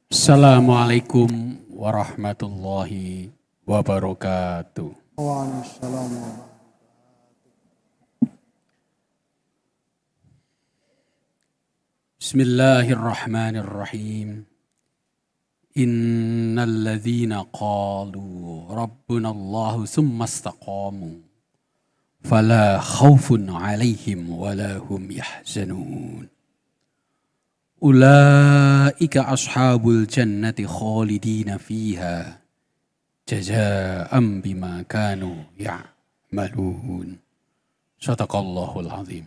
Assalamualaikum warahmatullahi wabarakatuh. Waalaikumsalam. Bismillahirrahmanirrahim. Innal ladzina qalu rabbuna Allahu tsumma istaqamu fala khaufun 'alaihim wala hum yahzanun. Ulaika ashabul jannati khalidina fiha jazaa'an bima kanu ya'malun. Shadaqallahul azim.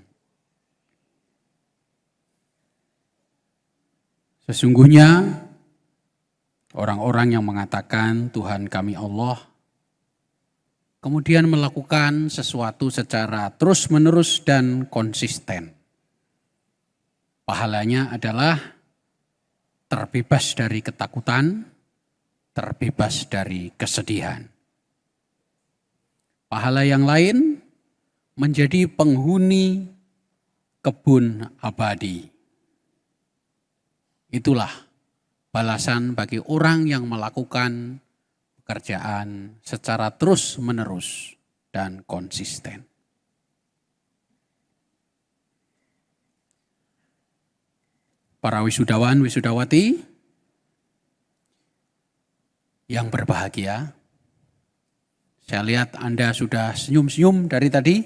Sesungguhnya orang-orang yang mengatakan Tuhan kami Allah, kemudian melakukan sesuatu secara terus-menerus dan konsisten, pahalanya adalah terbebas dari ketakutan, terbebas dari kesedihan. Pahala yang lain menjadi penghuni kebun abadi. Itulah balasan bagi orang yang melakukan pekerjaan secara terus-menerus dan konsisten. Para wisudawan, wisudawati yang berbahagia, saya lihat Anda sudah senyum-senyum dari tadi.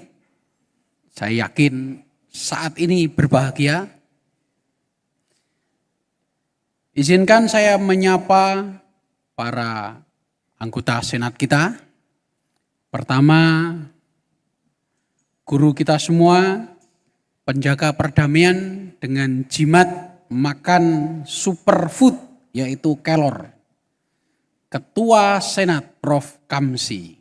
Saya yakin saat ini berbahagia. Izinkan saya menyapa para anggota Senat kita. Pertama, guru kita semua, penjaga perdamaian dengan jimat makan superfood yaitu kelor. Ketua Senat Prof. Kamsi.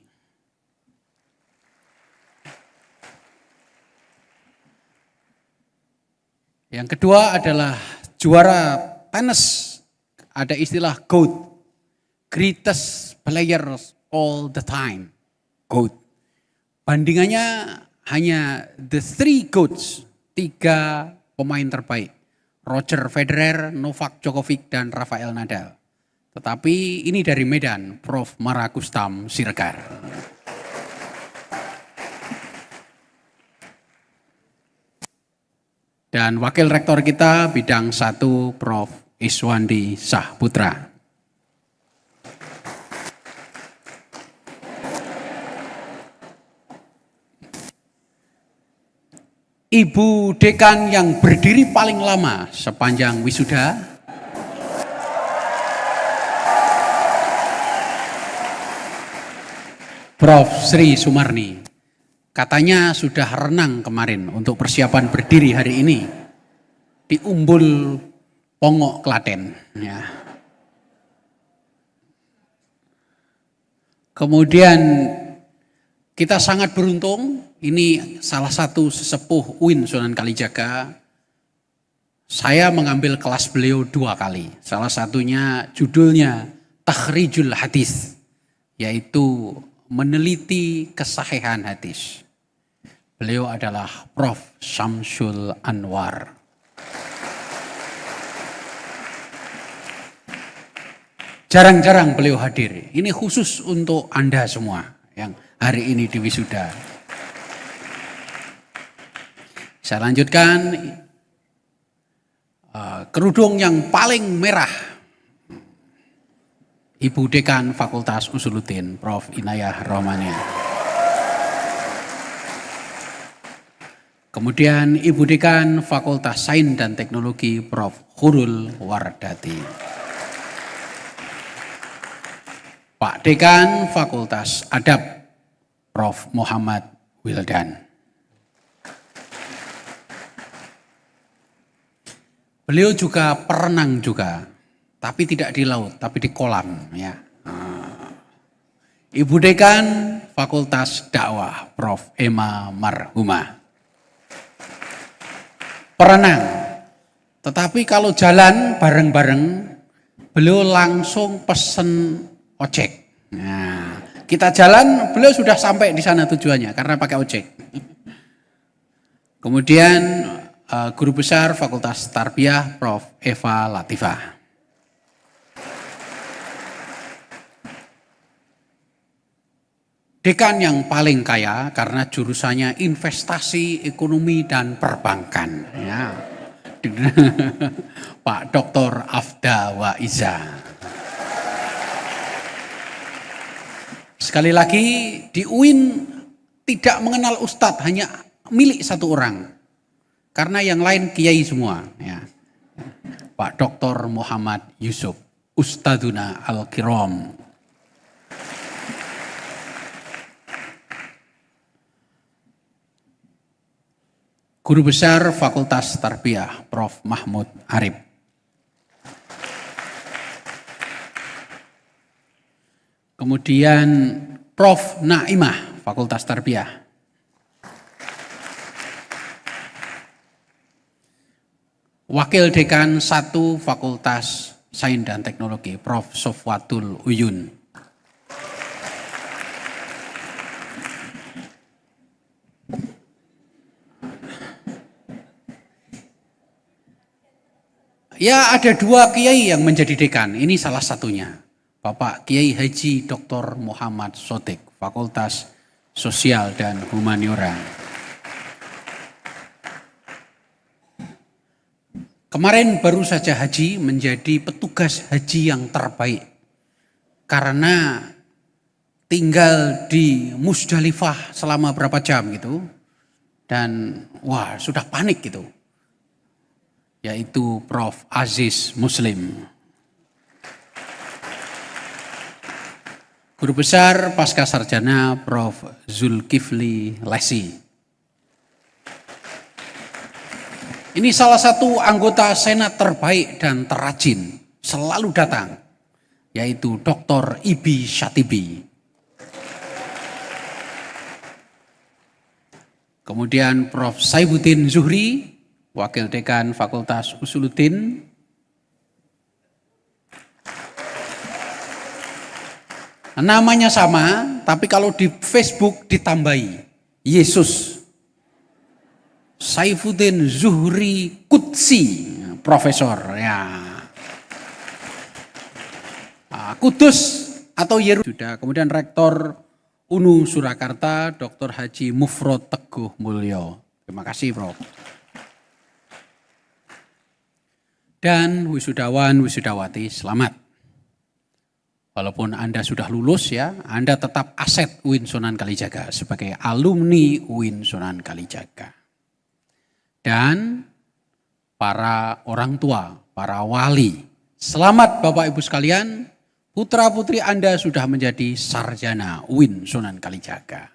Yang kedua adalah juara tenis, ada istilah GOAT, greatest players all the time, GOAT. Bandingannya hanya the three GOATs, 3 pemain terbaik, Roger Federer, Novak Djokovic, dan Rafael Nadal. Tetapi ini dari Medan, Prof. Marakustam Siregar. Dan Wakil Rektor kita bidang 1 Prof. Iswandi Sahputra. Ibu Dekan yang berdiri paling lama sepanjang wisuda. Prof. Sri Sumarni. Katanya sudah renang kemarin untuk persiapan berdiri hari ini di Umbul Pongok, Klaten. Ya. Kemudian kita sangat beruntung, ini salah satu sesepuh UIN Sunan Kalijaga. Saya mengambil kelas beliau 2 kali. Salah satunya judulnya Takhrijul Hadis, yaitu meneliti kesahihan hadis. Beliau adalah Prof. Syamsul Anwar. Jarang-jarang beliau hadir. Ini khusus untuk Anda semua yang hari ini di wisuda. Saya lanjutkan. Kerudung yang paling merah, Ibu Dekan Fakultas Usuluddin, Prof. Inayah Rohmania. Kemudian Ibu Dekan Fakultas Sains dan Teknologi, Prof. Khurul Wardati. Pak Dekan Fakultas Adab, Prof. Muhammad Wildan. Beliau juga perenang juga, tapi tidak di laut, tapi di kolam. Ya. Ibu Dekan Fakultas Dakwah, Prof. Emma Marhumah. Perenang, tetapi kalau jalan bareng-bareng, beliau langsung pesen ojek. Nah, kita jalan, beliau sudah sampai di sana tujuannya karena pakai ojek. Kemudian Guru Besar Fakultas Tarbiyah Prof. Eva Latifah. Dekan yang paling kaya karena jurusannya investasi, ekonomi, dan perbankan. Ya. Pak Dr. Afda Waiza. Sekali lagi di UIN tidak mengenal ustadz, hanya milik satu orang. Karena yang lain kiai semua. Ya. Pak Dr. Muhammad Yusuf, Ustaduna Al-Kiram. Guru Besar Fakultas Tarbiyah, Prof. Mahmud Arif. Kemudian Prof. Naimah, Fakultas Tarbiyah. Wakil Dekan 1 Fakultas Sains dan Teknologi, Prof. Sofwatul Uyun. Ya, ada 2 kiai yang menjadi dekan, ini salah satunya. Bapak Kiai Haji Dr. Muhammad Sotik, Fakultas Sosial dan Humaniora. Kemarin baru saja haji, menjadi petugas haji yang terbaik. Karena tinggal di Musdalifah selama berapa jam gitu. Dan wah, sudah panik gitu. Yaitu Prof. Aziz Muslim. Guru Besar Pasca Sarjana Prof. Zulkifli Lesi. Ini salah satu anggota Senat terbaik dan terrajin, selalu datang, yaitu Dr. Ibi Syatibi. Kemudian Prof. Saibuddin Zuhri, Wakil Dekan Fakultas Usuluddin. Namanya sama, tapi kalau di Facebook ditambahi Yesus. Saifuddin Zuhri Kudsi, Profesor. Ya. Kudus atau Yerusalem. Kemudian Rektor UNU Surakarta, Dr. Haji Mufrod Teguh Mulyo. Terima kasih, Prof. Dan wisudawan, wisudawati, selamat. Walaupun Anda sudah lulus ya, Anda tetap aset UIN Sunan Kalijaga sebagai alumni UIN Sunan Kalijaga. Dan para orang tua, para wali, selamat Bapak Ibu sekalian, putra putri Anda sudah menjadi sarjana UIN Sunan Kalijaga.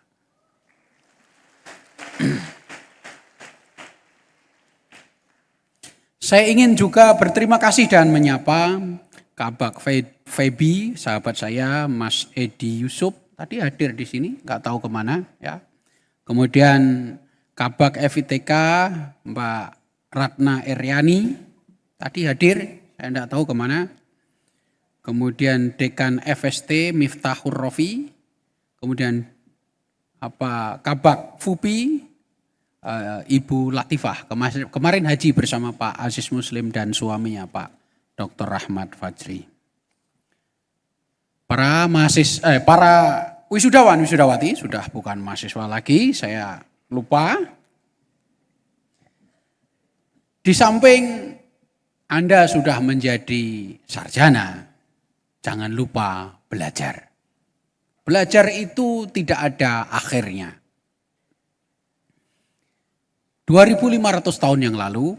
Saya ingin juga berterima kasih dan menyapa Kabak Febi, sahabat saya, Mas Edi Yusuf, tadi hadir di sini, nggak tahu kemana ya. Kemudian Kabak FITK, Mbak Ratna Eryani, tadi hadir, saya nggak tahu kemana. Kemudian Dekan FST Miftahur Rofi, kemudian Kabak FUPI, Ibu Latifah, kemarin haji bersama Pak Aziz Muslim dan suaminya Pak Dr. Rahmat Fajri. Para wisudawan, wisudawati sudah bukan mahasiswa lagi, saya lupa. Di samping Anda sudah menjadi sarjana, jangan lupa belajar. Belajar itu tidak ada akhirnya. 2500 tahun yang lalu,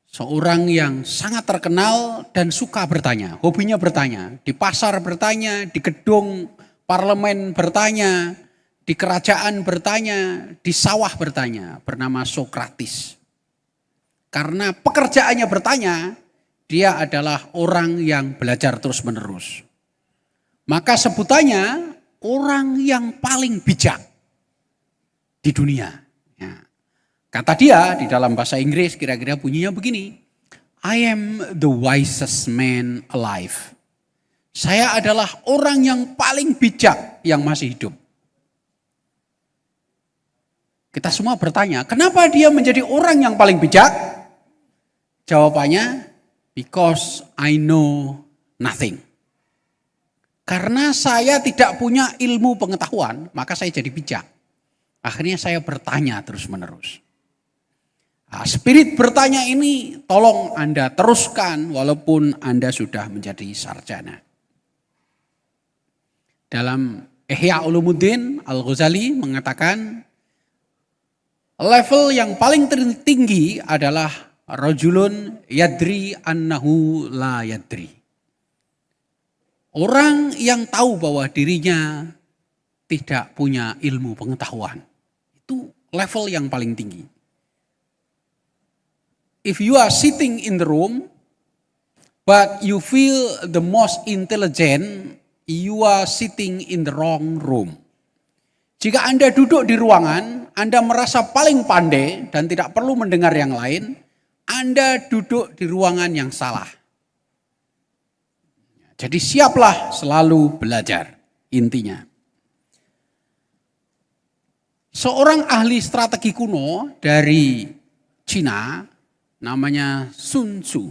seorang yang sangat terkenal dan suka bertanya, hobinya bertanya, di pasar bertanya, di gedung parlemen bertanya, di kerajaan bertanya, di sawah bertanya, bernama Sokrates. Karena pekerjaannya bertanya, dia adalah orang yang belajar terus-menerus. Maka sebutannya orang yang paling bijak di dunia. Ya. Kata dia di dalam bahasa Inggris kira-kira bunyinya begini, I am the wisest man alive. Saya adalah orang yang paling bijak yang masih hidup. Kita semua bertanya, kenapa dia menjadi orang yang paling bijak? Jawabannya, because I know nothing. Karena saya tidak punya ilmu pengetahuan, maka saya jadi bijak. Akhirnya saya bertanya terus-menerus. Nah, spirit bertanya ini tolong Anda teruskan walaupun Anda sudah menjadi sarjana. Dalam Ihya Ulumuddin Al-Ghazali mengatakan level yang paling tinggi adalah rajulun yadri annahu la yadri. Orang yang tahu bahwa dirinya tidak punya ilmu pengetahuan. Itu level yang paling tinggi. If you are sitting in the room, but you feel the most intelligent, you are sitting in the wrong room. Jika Anda duduk di ruangan, Anda merasa paling pandai dan tidak perlu mendengar yang lain, Anda duduk di ruangan yang salah. Jadi siaplah selalu belajar, intinya. Seorang ahli strategi kuno dari Cina, namanya Sun Tzu,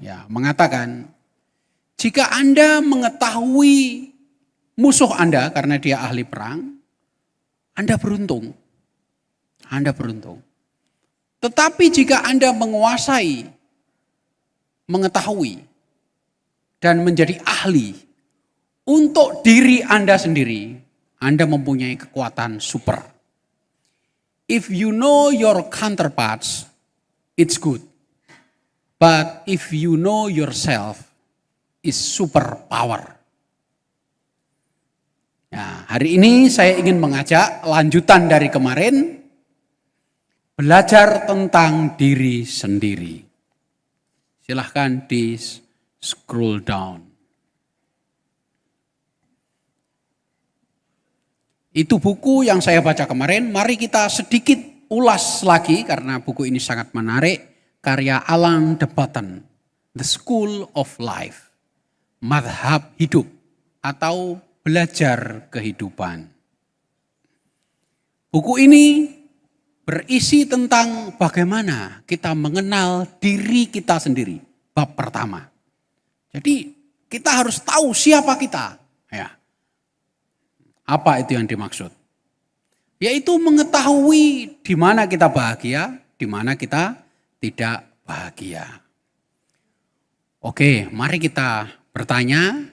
ya, mengatakan, jika Anda mengetahui musuh Anda karena dia ahli perang, Anda beruntung. Anda beruntung. Tetapi jika Anda menguasai, mengetahui, dan menjadi ahli untuk diri Anda sendiri, Anda mempunyai kekuatan super. If you know your counterparts, it's good. But if you know yourself, it's super power. Nah, hari ini saya ingin mengajak lanjutan dari kemarin, belajar tentang diri sendiri. Silahkan di scroll down. Itu buku yang saya baca kemarin, mari kita sedikit ulas lagi karena buku ini sangat menarik. Karya Alain de Botton, The School of Life, Madhab Hidup atau Belajar Kehidupan. Buku ini berisi tentang bagaimana kita mengenal diri kita sendiri. Bab pertama. Jadi kita harus tahu siapa kita. Ya. Apa itu yang dimaksud? Yaitu mengetahui di mana kita bahagia, di mana kita tidak bahagia. Oke, mari kita bertanya.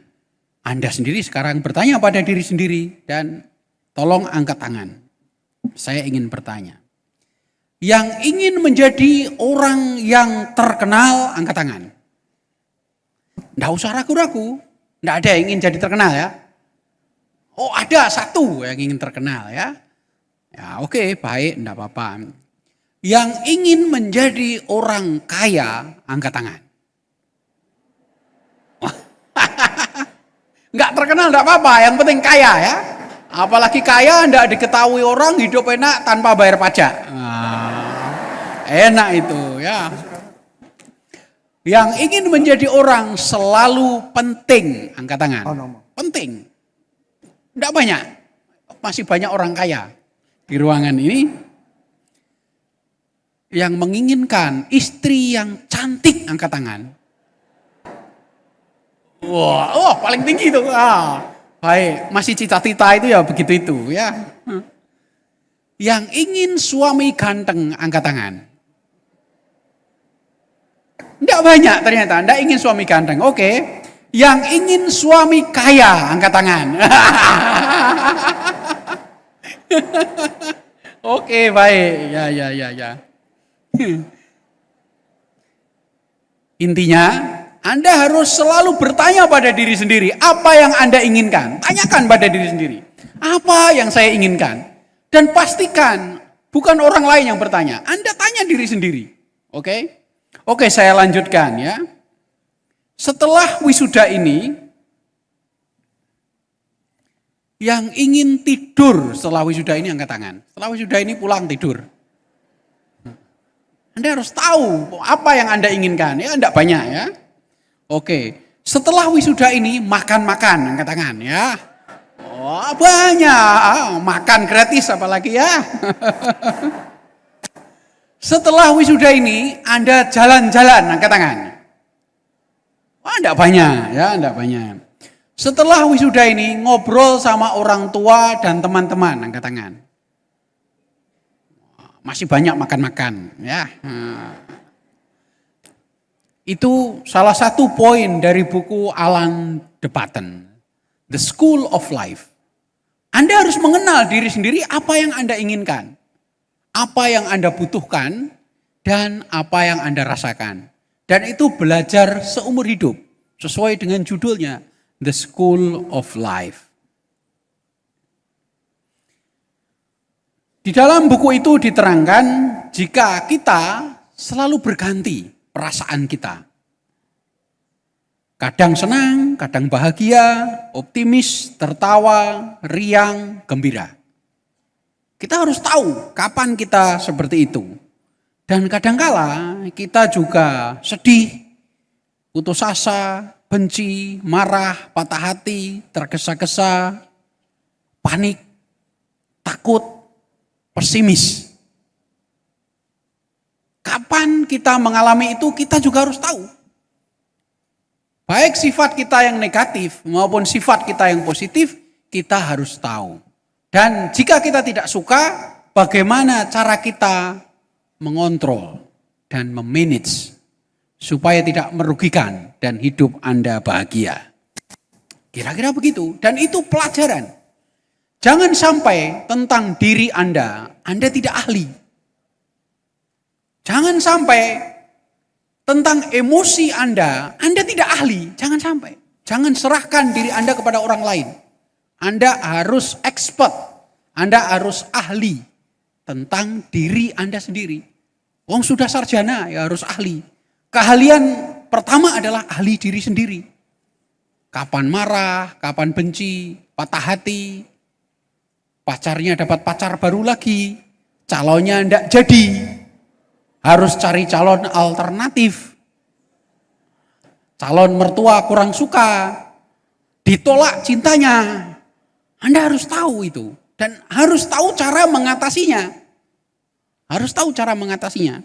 Anda sendiri sekarang bertanya pada diri sendiri dan tolong angkat tangan. Saya ingin bertanya. Yang ingin menjadi orang yang terkenal, angkat tangan. Nggak usah ragu-ragu. Nggak ada yang ingin jadi terkenal ya. Oh, ada satu yang ingin terkenal ya. Ya oke, baik, enggak apa-apa. Yang ingin menjadi orang kaya, angkat tangan. Enggak terkenal enggak apa-apa, yang penting kaya ya. Apalagi kaya enggak diketahui orang, hidup enak tanpa bayar pajak. Enak itu ya. Yang ingin menjadi orang selalu penting, angkat tangan. Penting. Enggak banyak, masih banyak orang kaya di ruangan ini. Yang menginginkan istri yang cantik, angkat tangan. Wah, paling tinggi itu. Baik, masih cita-cita itu ya begitu itu ya. Yang ingin suami ganteng, angkat tangan. Enggak banyak ternyata, enggak ingin suami ganteng. Oke. Yang ingin suami kaya, angkat tangan. Oke, baik. Ya. Intinya, Anda harus selalu bertanya pada diri sendiri, apa yang Anda inginkan? Tanyakan pada diri sendiri, apa yang saya inginkan? Dan pastikan, bukan orang lain yang bertanya, Anda tanya diri sendiri. Oke? Oke, saya lanjutkan ya. Setelah wisuda ini, yang ingin tidur setelah wisuda ini angkat tangan. Setelah wisuda ini pulang tidur. Anda harus tahu apa yang Anda inginkan. Ya, enggak banyak ya. Oke, setelah wisuda ini makan-makan, angkat tangan ya. Oh, banyak, makan gratis apalagi ya. Setelah wisuda ini Anda jalan-jalan, angkat tangan. Oh, enggak banyak ya, enggak banyak. Setelah wisuda ini ngobrol sama orang tua dan teman-teman, angkat tangan. Masih banyak makan-makan, ya. Itu salah satu poin dari buku Alan de Botton, The School of Life. Anda harus mengenal diri sendiri apa yang Anda inginkan, apa yang Anda butuhkan, dan apa yang Anda rasakan. Dan itu belajar seumur hidup, sesuai dengan judulnya, The School of Life. Di dalam buku itu diterangkan jika kita selalu berganti perasaan kita. Kadang senang, kadang bahagia, optimis, tertawa, riang, gembira. Kita harus tahu kapan kita seperti itu. Dan kadangkala kita juga sedih, putus asa, benci, marah, patah hati, tergesa-gesa, panik, takut, pesimis. Kapan kita mengalami itu kita juga harus tahu. Baik sifat kita yang negatif maupun sifat kita yang positif kita harus tahu. Dan jika kita tidak suka, bagaimana cara kita mengontrol dan memanage supaya tidak merugikan dan hidup Anda bahagia. Kira-kira begitu. Dan itu pelajaran. Jangan sampai tentang diri Anda tidak ahli. Jangan sampai tentang emosi Anda tidak ahli. Jangan sampai. Jangan serahkan diri Anda kepada orang lain. Anda harus expert. Anda harus ahli tentang diri Anda sendiri. Wong sudah sarjana ya harus ahli. Keahlian pertama adalah ahli diri sendiri. Kapan marah, kapan benci, patah hati, pacarnya dapat pacar baru lagi, calonnya enggak jadi, harus cari calon alternatif. Calon mertua kurang suka, ditolak cintanya. Anda harus tahu itu dan harus tahu cara mengatasinya. Harus tahu cara mengatasinya.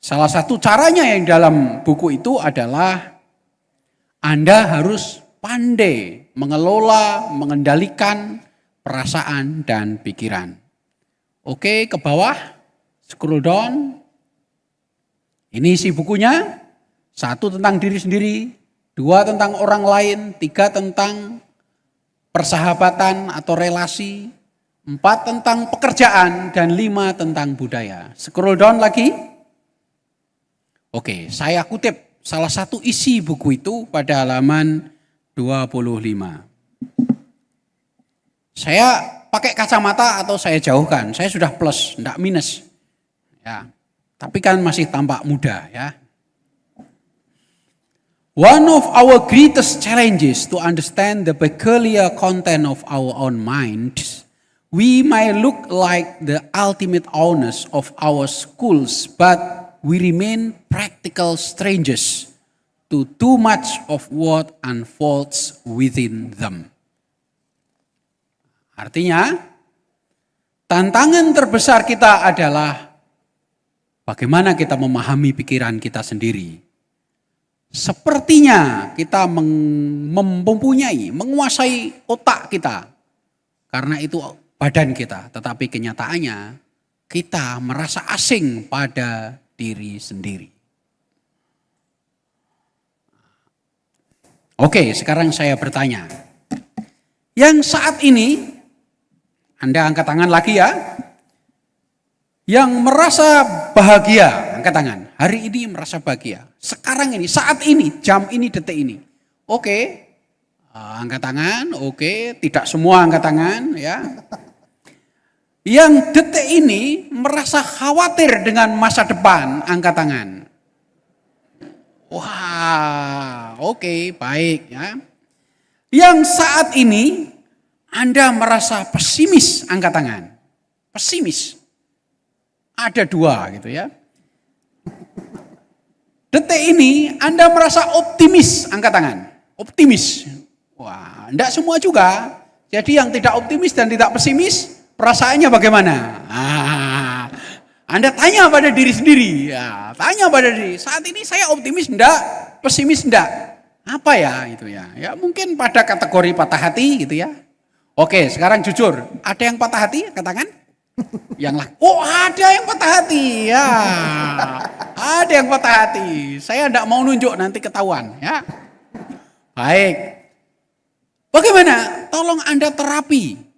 Salah satu caranya yang dalam buku itu adalah Anda harus pandai mengelola, mengendalikan perasaan dan pikiran. Oke, ke bawah, scroll down. Ini isi bukunya. 1 tentang diri sendiri, 2 tentang orang lain, 3 tentang persahabatan atau relasi, 4 tentang pekerjaan, dan 5 tentang budaya. Scroll down lagi. Oke, saya kutip salah satu isi buku itu pada halaman 25. Saya pakai kacamata atau saya jauhkan, saya sudah plus, enggak minus. Ya, tapi kan masih tampak muda ya. One of our greatest challenges to understand the peculiar content of our own minds, we may look like the ultimate owners of our schools, but we remain practical strangers to too much of what unfolds within them. Artinya, tantangan terbesar kita adalah bagaimana kita memahami pikiran kita sendiri. Sepertinya kita mempunyai, menguasai otak kita. Karena itu badan kita, tetapi kenyataannya kita merasa asing pada diri sendiri. Oke, sekarang saya bertanya. Yang saat ini, Anda angkat tangan lagi ya. Yang merasa bahagia, angkat tangan. Hari ini merasa bahagia. Sekarang ini, saat ini, jam ini, detik ini. Oke, angkat tangan. Oke, tidak semua angkat tangan ya. Yang detik ini merasa khawatir dengan masa depan, angkat tangan. Wah, oke, baik ya. Yang saat ini Anda merasa pesimis, angkat tangan. Pesimis. Ada 2 gitu ya. Detik ini Anda merasa optimis, angkat tangan. Optimis. Wah, enggak semua juga. Jadi yang tidak optimis dan tidak pesimis, perasaannya bagaimana? Anda tanya pada diri sendiri. Ya, tanya pada diri. Saat ini saya optimis enggak? Pesimis enggak? Apa ya itu ya? Ya mungkin pada kategori patah hati gitu ya. Oke, sekarang jujur, ada yang patah hati? Katakan. Yang lah, oh ada yang patah hati ya, ada yang patah hati. Saya tidak mau nunjuk nanti ketahuan ya. Baik, bagaimana? Tolong Anda terapi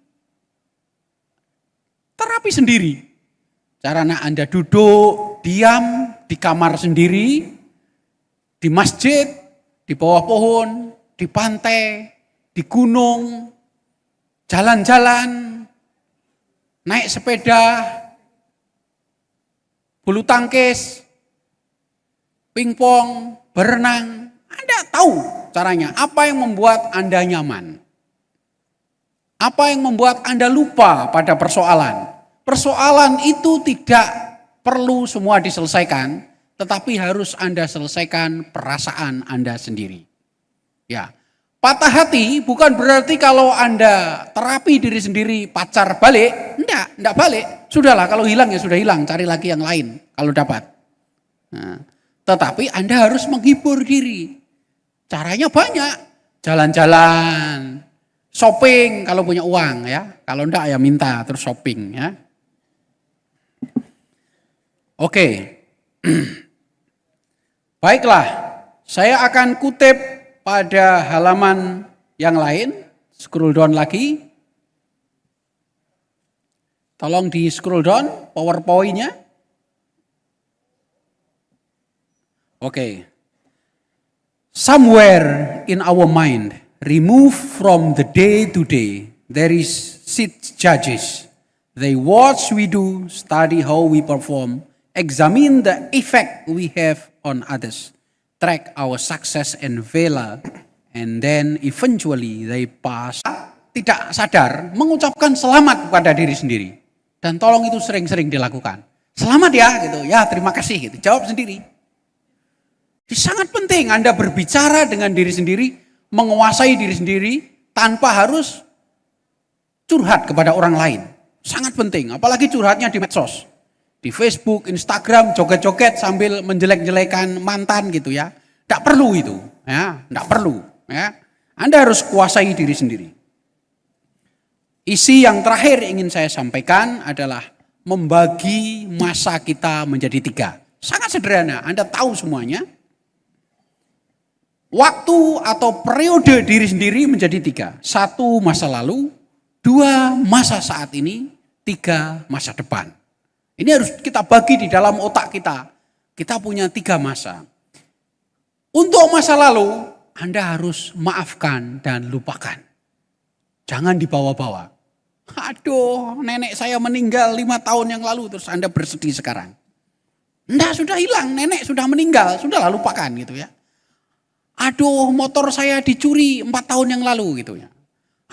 sendiri. Caranya Anda duduk, diam di kamar sendiri, di masjid, di bawah pohon, di pantai, di gunung, jalan-jalan, naik sepeda, bulu tangkis, pingpong, berenang. Anda tahu caranya. Apa yang membuat Anda nyaman? Apa yang membuat Anda lupa pada persoalan? Persoalan itu tidak perlu semua diselesaikan, tetapi harus Anda selesaikan perasaan Anda sendiri. Ya. Patah hati bukan berarti kalau Anda terapi diri sendiri pacar balik. Enggak balik. Sudahlah kalau hilang ya sudah hilang, cari lagi yang lain kalau dapat. Nah, tetapi Anda harus menghibur diri. Caranya banyak. Jalan-jalan, shopping kalau punya uang ya. Kalau enggak ya minta terus shopping ya. Oke. Baiklah, saya akan kutip pada halaman yang lain, scroll down lagi. Tolong di scroll down PowerPoint-nya. Oke. Somewhere in our mind, remove from the day to day, there is sit judges. They watch we do, study how we perform, examine the effect we have on others, track our success and failure, and then eventually they pass. Tidak sadar mengucapkan selamat kepada diri sendiri. Dan tolong itu sering-sering dilakukan. Selamat ya gitu, ya terima kasih gitu, jawab sendiri. Jadi sangat penting Anda berbicara dengan diri sendiri, menguasai diri sendiri tanpa harus curhat kepada orang lain. Sangat penting, apalagi curhatnya di medsos. Di Facebook, Instagram, joget-joget sambil menjelek-jelekan mantan gitu ya. Tidak perlu itu, ya, tidak perlu. Ya. Anda harus kuasai diri sendiri. Isi yang terakhir ingin saya sampaikan adalah membagi masa kita menjadi 3. Sangat sederhana, Anda tahu semuanya. Waktu atau periode diri sendiri menjadi 3. 1 masa lalu, 2 masa saat ini, 3 masa depan. Ini harus kita bagi di dalam otak kita. Kita punya 3 masa. Untuk masa lalu, Anda harus maafkan dan lupakan. Jangan dibawa-bawa. Aduh, nenek saya meninggal 5 tahun yang lalu, terus Anda bersedih sekarang. Enggak, sudah hilang, nenek sudah meninggal, sudahlah lupakan gitu ya. Aduh, motor saya dicuri 4 tahun yang lalu gitu ya.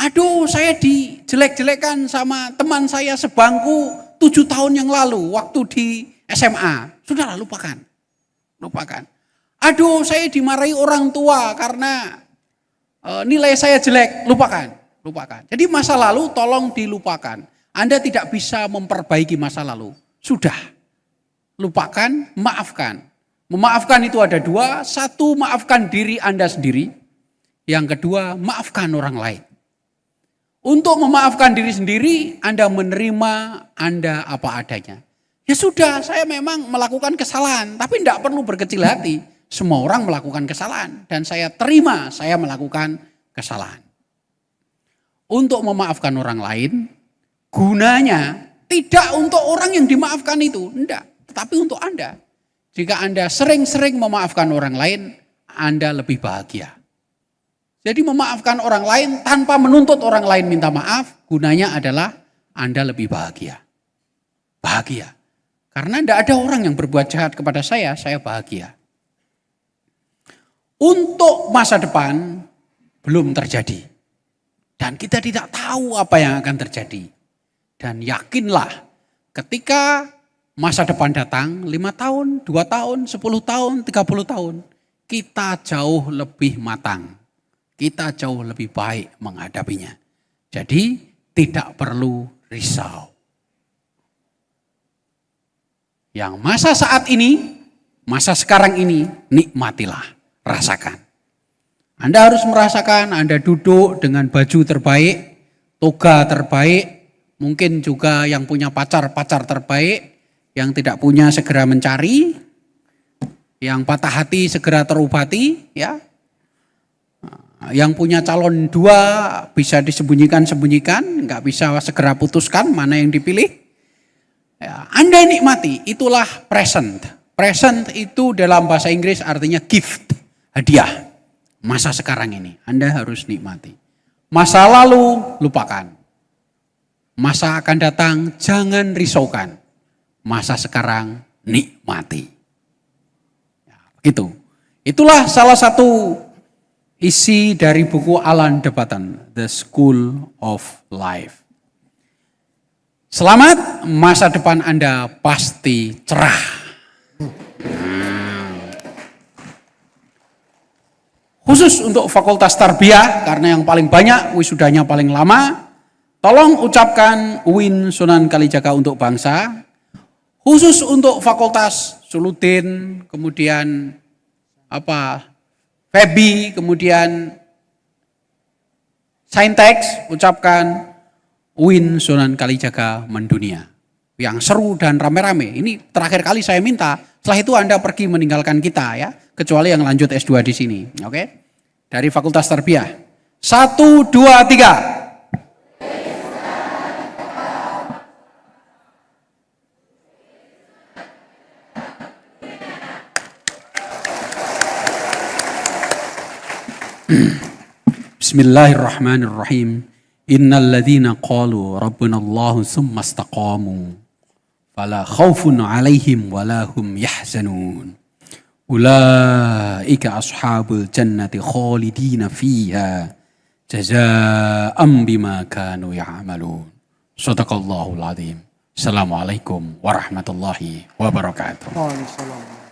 Aduh, saya dijelek-jelekan sama teman saya sebangku 7 tahun yang lalu waktu di SMA. Sudahlah lupakan. Lupakan. Aduh, saya dimarahi orang tua karena nilai saya jelek. Lupakan. Lupakan. Jadi masa lalu tolong dilupakan. Anda tidak bisa memperbaiki masa lalu. Sudah. Lupakan, maafkan. Memaafkan itu ada 2, 1 maafkan diri Anda sendiri, yang kedua maafkan orang lain. Untuk memaafkan diri sendiri, Anda menerima Anda apa adanya. Ya sudah, saya memang melakukan kesalahan, tapi tidak perlu berkecil hati. Semua orang melakukan kesalahan, dan saya terima saya melakukan kesalahan. Untuk memaafkan orang lain, gunanya tidak untuk orang yang dimaafkan itu, tidak, tetapi untuk Anda. Jika Anda sering-sering memaafkan orang lain, Anda lebih bahagia. Jadi memaafkan orang lain tanpa menuntut orang lain minta maaf, gunanya adalah Anda lebih bahagia. Bahagia. Karena tidak ada orang yang berbuat jahat kepada saya bahagia. Untuk masa depan, belum terjadi. Dan kita tidak tahu apa yang akan terjadi. Dan yakinlah ketika masa depan datang 5 tahun, 2 tahun, 10 tahun, 30 tahun. Kita jauh lebih matang. Kita jauh lebih baik menghadapinya. Jadi tidak perlu risau. Yang masa saat ini, masa sekarang ini nikmatilah, rasakan. Anda harus merasakan Anda duduk dengan baju terbaik, toga terbaik, mungkin juga yang punya pacar terbaik, yang tidak punya segera mencari, yang patah hati segera terobati, ya. Yang punya calon dua bisa disembunyikan, nggak bisa segera putuskan mana yang dipilih. Ya, Anda nikmati, itulah present. Present itu dalam bahasa Inggris artinya gift, hadiah. Masa sekarang ini Anda harus nikmati. Masa lalu lupakan. Masa akan datang jangan risaukan. Masa sekarang nikmati. Ya, begitu. Itulah salah satu isi dari buku Alan de Botton, The School of Life. Selamat, masa depan Anda pasti cerah. Khusus untuk Fakultas Tarbiyah, karena yang paling banyak, wisudanya paling lama, tolong ucapkan Uin Sunan Kalijaga untuk bangsa. Khusus untuk Fakultas Sulutin, kemudian Febi, kemudian Saintex, ucapkan Uin Sunan Kalijaga mendunia. Yang seru dan rame-rame, ini terakhir kali saya minta, setelah itu Anda pergi meninggalkan kita ya, kecuali yang lanjut S2 di sini, oke? Dari Fakultas Tarbiyah. 1, 2, 3. Bismillahirrahmanirrahim. Innal ladzina qalu rabbuna Allah tsumma istaqamu fala khaufun 'alaihim wala hum yahzanun. Ulaika ashabul jannati khalidina fiha jazaa'an bima kanu ya'malun. Shadaqallahul azim. Assalamualaikum warahmatullahi wabarakatuh. Waalaikumsalam.